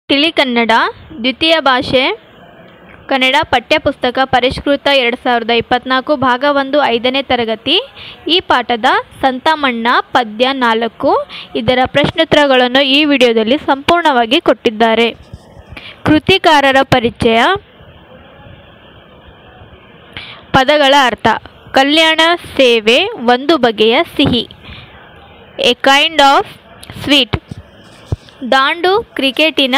ತಿಳಿ ಕನ್ನಡ ದ್ವಿತೀಯ ಭಾಷೆ ಕನ್ನಡ ಪಠ್ಯಪುಸ್ತಕ ಪರಿಷ್ಕೃತ 2024 ಭಾಗ 1 5ನೇ ತರಗತಿ. ಈ ಪಾಠದ ಸಂತಾಮಣ್ಣ ಪದ್ಯ 4 ಇದರ ಪ್ರಶ್ನೋತ್ತರಗಳನ್ನು ಈ ವಿಡಿಯೋದಲ್ಲಿ ಸಂಪೂರ್ಣವಾಗಿ ಕೊಟ್ಟಿದ್ದಾರೆ. ಕೃತಿಕಾರರ ಪರಿಚಯ. ಪದಗಳ ಅರ್ಥ. ಕಲ್ಯಾಣ ಸೇವೆ ಒಂದು ಬಗೆಯ ಸಿಹಿ, ಎ ಕೈಂಡ್ ಆಫ್ ಸ್ವೀಟ್. ದಾಂಡು ಕ್ರಿಕೆಟಿನ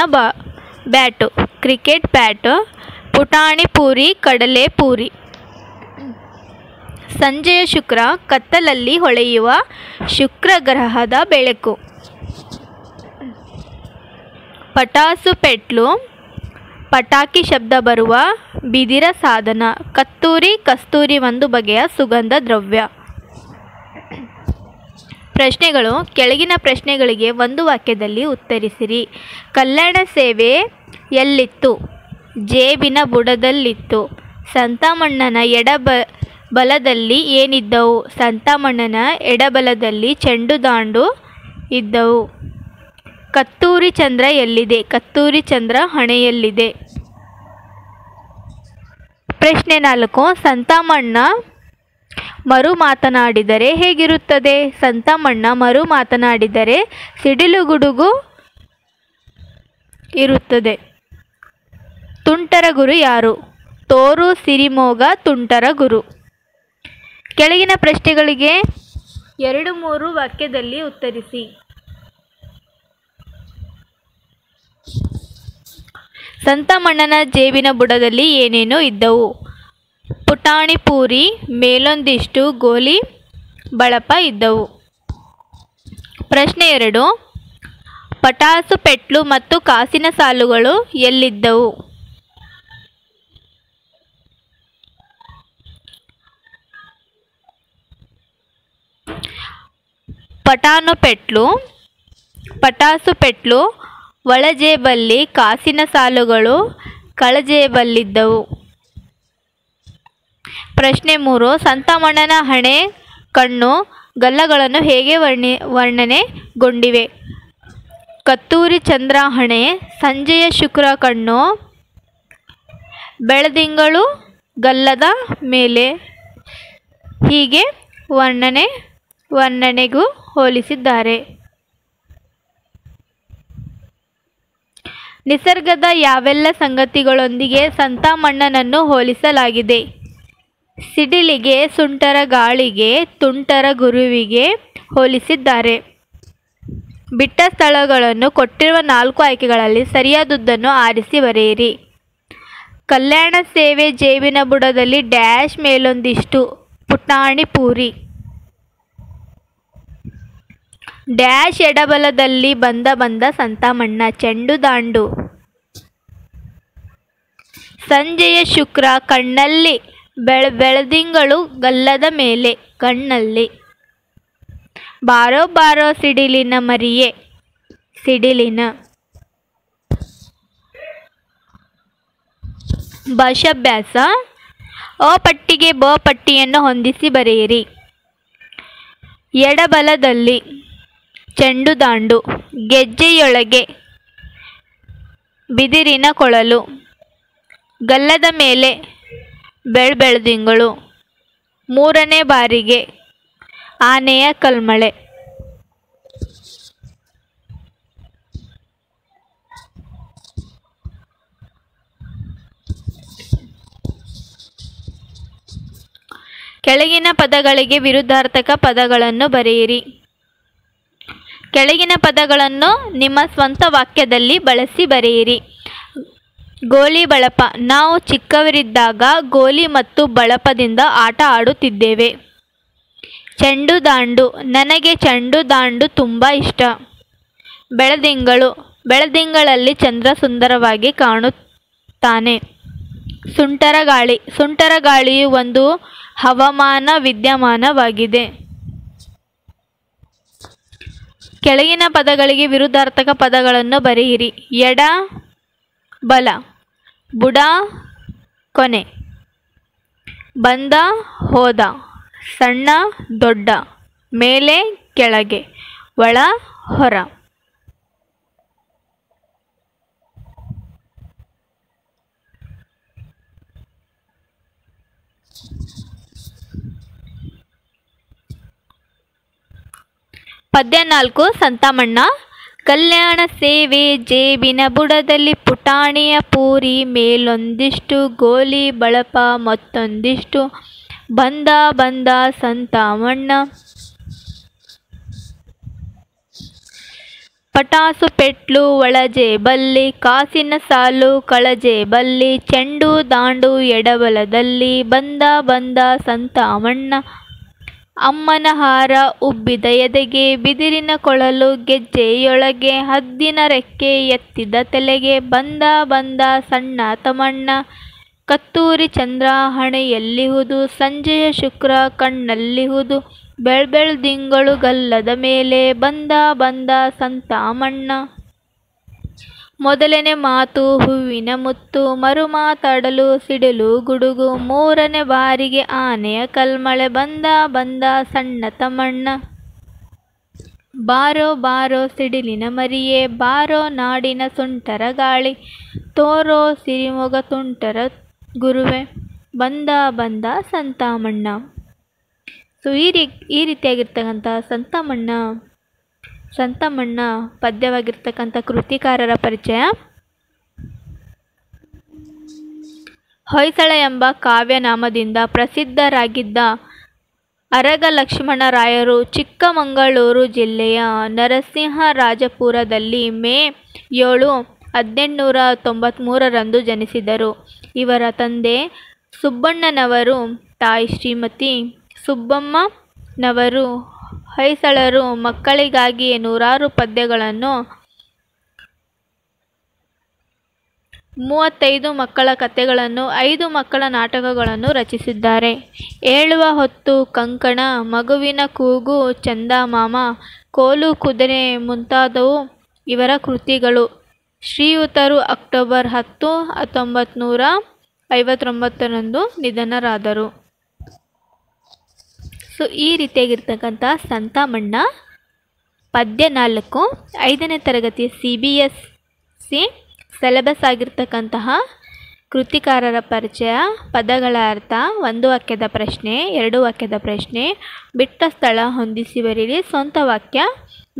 ಬ್ಯಾಟು, ಕ್ರಿಕೆಟ್ ಬ್ಯಾಟು. ಪುಟಾಣಿ ಪೂರಿ, ಕಡಲೆ ಪೂರಿ. ಸಂಜೆಯ ಶುಕ್ರ, ಕತ್ತಲಲ್ಲಿ ಹೊಳೆಯುವ ಶುಕ್ರ ಗ್ರಹದ ಬೆಳಕು. ಪಟಾಸು ಪೆಟ್ಲು, ಪಟಾಕಿ ಶಬ್ದ ಬರುವ ಬಿದಿರ ಸಾಧನ. ಕತ್ತೂರಿ, ಕಸ್ತೂರಿ ಒಂದು ಬಗೆಯ ಸುಗಂಧ ದ್ರವ್ಯ. ಪ್ರಶ್ನೆಗಳು. ಕೆಳಗಿನ ಪ್ರಶ್ನೆಗಳಿಗೆ ಒಂದು ವಾಕ್ಯದಲ್ಲಿ ಉತ್ತರಿಸಿರಿ. ಕಲ್ಯಾಣ ಸೇವೆ ಎಲ್ಲಿತ್ತು? ಜೇಬಿನ ಬುಡದಲ್ಲಿತ್ತು. ಸಂತಾಮಣ್ಣನ ಎಡಬಲದಲ್ಲಿ ಏನಿದ್ದವು? ಸಂತಾಮಣ್ಣನ ಎಡಬಲದಲ್ಲಿ ಚೆಂಡು ದಾಂಡು ಇದ್ದವು. ಕತ್ತೂರಿ ಚಂದ್ರ ಎಲ್ಲಿದೆ? ಕತ್ತೂರಿ ಚಂದ್ರ ಹಣೆಯಲ್ಲಿದೆ. ಪ್ರಶ್ನೆ 4. ಸಂತಾಮಣ್ಣ ಮರು ಮಾತನಾಡಿದರೆ ಹೇಗಿರುತ್ತದೆ? ಸಂತಾಮಣ್ಣ ಮರು ಮಾತನಾಡಿದರೆ ಸಿಡಿಲುಗುಡುಗು ಇರುತ್ತದೆ. ತುಂಟರ ಗುರು ಯಾರು? ತೋರು ಸಿರಿಮೋಗ ತುಂಟರ ಗುರು. ಕೆಳಗಿನ ಪ್ರಶ್ನೆಗಳಿಗೆ 2-3 ವಾಕ್ಯದಲ್ಲಿ ಉತ್ತರಿಸಿ. ಸಂತಾಮಣ್ಣನ ಜೇಬಿನ ಬುಡದಲ್ಲಿ ಏನೇನು ಇದ್ದವು? ಪುಟಾಣಿ ಪೂರಿ, ಮೇಲೊಂದಿಷ್ಟು ಗೋಲಿ ಬಳಪ ಇದ್ದವು. ಪ್ರಶ್ನೆ 2. ಪಟಾಸು ಪೆಟ್ಲು ಮತ್ತು ಕಾಸಿನ ಸಾಲುಗಳು ಎಲ್ಲಿದ್ದವು? ಪಟಾಸು ಪೆಟ್ಲು ಒಳಜೇಬಲ್ಲಿ, ಕಾಸಿನ ಸಾಲುಗಳು ಕಳಜೇಬಲ್ಲಿದ್ದವು. ಪ್ರಶ್ನೆ 3. ಸಂತಾಮಣ್ಣನ ಹಣೆ, ಕಣ್ಣು, ಗಲ್ಲಗಳನ್ನು ಹೇಗೆ ವರ್ಣನೆಗೊಂಡಿವೆ? ಕತ್ತೂರಿ ಚಂದ್ರ ಹಣೆ, ಸಂಜೆಯ ಶುಕ್ರ ಕಣ್ಣು, ಬೆಳದಿಂಗಳು ಗಲ್ಲದ ಮೇಲೆ. ಹೀಗೆ ವರ್ಣನೆಗೂ ಹೋಲಿಸಿದ್ದಾರೆ. ನಿಸರ್ಗದ ಯಾವೆಲ್ಲ ಸಂಗತಿಗಳೊಂದಿಗೆ ಸಂತಾಮಣ್ಣನನ್ನು ಹೋಲಿಸಲಾಗಿದೆ? ಸಿಡಿಲಿಗೆ, ಸುಂಟರ ಗಾಳಿಗೆ, ತುಂಟರ ಗುರುವಿಗೆ ಹೋಲಿಸಿದ್ದಾರೆ. ಬಿಟ್ಟ ಸ್ಥಳಗಳನ್ನು ಕೊಟ್ಟಿರುವ 4 ಆಯ್ಕೆಗಳಲ್ಲಿ ಸರಿಯಾದುದನ್ನು ಆರಿಸಿ ಬರೆಯಿರಿ. ಕಲ್ಯಾಣ ಸೇವೆ ಜೇಬಿನ ಬುಡದಲ್ಲಿ ಡ್ಯಾಶ್ ಮೇಲೊಂದಿಷ್ಟು ಪುಟಾಣಿ ಪೂರಿ. ಡ್ಯಾಶ್ ಎಡಬಲದಲ್ಲಿ ಬಂದ ಸಂತಾಮಣ್ಣ ಚೆಂಡು ದಾಂಡು. ಸಂಜೆಯ ಶುಕ್ರ ಕಣ್ಣಲ್ಲಿ, ಬೆಳದಿಂಗಳು ಗಲ್ಲದ ಮೇಲೆ ಕಣ್ಣಲ್ಲಿ. ಬಾರೋ ಬಾರೋ ಸಿಡಿಲಿನ ಮರಿಯೇ, ಸಿಡಿಲಿನ. ಭಾಷಾಭ್ಯಾಸ. ಅ ಪಟ್ಟಿಗೆ ಬ ಪಟ್ಟಿಯನ್ನು ಹೊಂದಿಸಿ ಬರೆಯಿರಿ. ಎಡಬಲದಲ್ಲಿ ಚೆಂಡು ದಾಂಡು, ಗೆಜ್ಜೆಯೊಳಗೆ ಬಿದಿರಿನ ಕೊಳಲು, ಗಲ್ಲದ ಮೇಲೆ ಬೆಳದಿಂಗಳು, 3ನೇ ಬಾರಿಗೆ ಆನೆಯ ಕಲ್ಮಳೆ. ಕೆಳಗಿನ ಪದಗಳಿಗೆ ವಿರುದ್ಧಾರ್ಥಕ ಪದಗಳನ್ನು ಬರೆಯಿರಿ. ಕೆಳಗಿನ ಪದಗಳನ್ನು ನಿಮ್ಮ ಸ್ವಂತ ವಾಕ್ಯದಲ್ಲಿ ಬಳಸಿ ಬರೆಯಿರಿ. ಗೋಲಿ ಬಳಪ. ನಾವು ಚಿಕ್ಕವರಿದ್ದಾಗ ಗೋಲಿ ಮತ್ತು ಬಳಪದಿಂದ ಆಟ ಆಡುತ್ತಿದ್ದೇವೆ. ಚೆಂಡು ದಾಂಡು. ನನಗೆ ಚೆಂಡು ದಾಂಡು ತುಂಬ ಇಷ್ಟ. ಬೆಳದಿಂಗಳಲ್ಲಿ ಚಂದ್ರ ಸುಂದರವಾಗಿ ಕಾಣುತ್ತಾನೆ. ಸುಂಟರ ಗಾಳಿ. ಸುಂಟರ ಗಾಳಿಯು ಒಂದು ಹವಾಮಾನ ವಿದ್ಯಮಾನವಾಗಿದೆ. ಕೆಳಗಿನ ಪದಗಳಿಗೆ ವಿರುದ್ಧಾರ್ಥಕ ಪದಗಳನ್ನು ಬರೆಯಿರಿ. ಎಡ ಬಲ, ಬುಡ ಕೊನೆ, ಬಂದ ಹೋದ, ಸಣ್ಣ ದೊಡ್ಡ, ಮೇಲೆ ಕೆಳಗೆ, ಒಳ ಹೊರ. ಪದ್ಯ 4 ಸಂತಮಣ್ಣ. ಕಲ್ಯಾಣ ಸೇವೆ ಜೇಬಿನ ಬುಡದಲ್ಲಿ ಪುಟಾಣಿಯ ಪೂರಿ, ಮೇಲೊಂದಿಷ್ಟು ಗೋಲಿ ಬಳಪ ಮತ್ತೊಂದಿಷ್ಟು ಬಂದ ಬಂದ ಸಂತಮಣ್ಣ. ಪಟಾಸು ಪೆಟ್ಲು ಒಳಜೇಬಲ್ಲಿ, ಕಾಸಿನ ಸಾಲು ಕಳಜೇಬಲ್ಲಿ, ಚೆಂಡು ದಾಂಡು ಎಡಬಲದಲ್ಲಿ ಬಂದ ಬಂದ ಸಂತಮಣ್ಣ. ಅಮ್ಮನ ಹಾರ ಉಬ್ಬಿದ ಎದೆಗೆ, ಬಿದಿರಿನ ಕೊಳಲು ಗೆಜ್ಜೆಯೊಳಗೆ, ಹದ್ದಿನ ರೆಕ್ಕೆ ಎತ್ತಿದ ತಲೆಗೆ ಬಂದ ಬಂದ ಸಣ್ಣ ತಮಣ್ಣ. ಕತ್ತೂರಿ ಚಂದ್ರ ಹಣೆಯಲ್ಲಿಹುದು, ಸಂಜೆಯ ಶುಕ್ರ ಕಣ್ಣಲ್ಲಿಹುದು, ಬೆಳ್ಬೆಳ್ದಿಂಗಳು ಗಲ್ಲದ ಮೇಲೆ ಬಂದ ಬಂದ ಸಂತಮಣ್ಣ. ಮೊದಲನೇ ಮಾತು ಹೂವಿನ ಮುತ್ತು, ಮರು ಮಾತಾಡಲು ಸಿಡಿಲು ಗುಡುಗು, ಮೂರನೇ ಬಾರಿಗೆ ಆನೆಯ ಕಲ್ಮಳೆ ಬಂದ ಬಂದ ಸಣ್ಣ ತಮಣ್ಣ. ಬಾರೋ ಬಾರೋ ಸಿಡಿಲಿನ ಮರಿಯೇ, ಬಾರೋ ನಾಡಿನ ಸುಂಟರ ಗಾಳಿ, ತೋರೋ ಸಿರಿಮೊಗ ತುಂಟರ ಗುರುವೆ ಬಂದ ಬಂದ ಸಂತಮಣ್ಣ. ಸೊ ಈ ರೀತಿಯಾಗಿರ್ತಕ್ಕಂಥ ಸಂತಮಣ್ಣ ಪದ್ಯವಾಗಿರ್ತಕ್ಕಂಥ ಕೃತಿಕಾರರ ಪರಿಚಯ. ಹೊಯ್ಸಳ ಎಂಬ ಕಾವ್ಯನಾಮದಿಂದ ಪ್ರಸಿದ್ಧರಾಗಿದ್ದ ಅರಗ ಲಕ್ಷ್ಮಣರಾಯರು ಚಿಕ್ಕಮಗಳೂರು ಜಿಲ್ಲೆಯ ನರಸಿಂಹರಾಜಪುರದಲ್ಲಿ ಮೇ 7, 1893 ಜನಿಸಿದರು. ಇವರ ತಂದೆ ಸುಬ್ಬಣ್ಣನವರು, ತಾಯಿ ಶ್ರೀಮತಿ ಸುಬ್ಬಮ್ಮನವರು. ಹೊಯ್ಸಳರು ಮಕ್ಕಳಿಗಾಗಿಯೇ ನೂರಾರು ಪದ್ಯಗಳನ್ನು, 35 ಮಕ್ಕಳ ಕಥೆಗಳನ್ನು, 5 ಮಕ್ಕಳ ನಾಟಕಗಳನ್ನು ರಚಿಸಿದ್ದಾರೆ. ಏಳುವ ಹೊತ್ತು ಕಂಕಣ, ಮಗುವಿನ ಕೂಗು, ಚಂದಮಾಮ, ಕೋಲು ಕುದುರೆ ಮುಂತಾದವು ಇವರ ಕೃತಿಗಳು. ಶ್ರೀಯುತರು ಅಕ್ಟೋಬರ್ 10, 1959 ನಿಧನರಾದರು. ಸೊ ಈ ರೀತಿಯಾಗಿರ್ತಕ್ಕಂಥ ಸಂತಮಣ್ಣ ಪದ್ಯ 4 5ನೇ ತರಗತಿಯ CBSE ಸಿಲೆಬಸ್ ಆಗಿರ್ತಕ್ಕಂತಹ ಕೃತಿಕಾರರ ಪರಿಚಯ, ಪದಗಳ ಅರ್ಥ, 1 ವಾಕ್ಯದ ಪ್ರಶ್ನೆ, 2 ವಾಕ್ಯದ ಪ್ರಶ್ನೆ, ಬಿಟ್ಟ ಸ್ಥಳ ಹೊಂದಿಸಿ ಬರೆಯಿರಿ, ಸ್ವಂತ ವಾಕ್ಯ,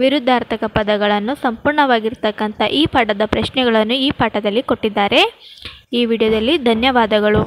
ವಿರುದ್ಧಾರ್ಥಕ ಪದಗಳನ್ನು ಸಂಪೂರ್ಣವಾಗಿರ್ತಕ್ಕಂಥ ಈ ಪಾಠದ ಪ್ರಶ್ನೆಗಳನ್ನು ಈ ಪಾಠದಲ್ಲಿ ಕೊಟ್ಟಿದ್ದಾರೆ. ಈ ವಿಡಿಯೋದಲ್ಲಿ ಧನ್ಯವಾದಗಳು.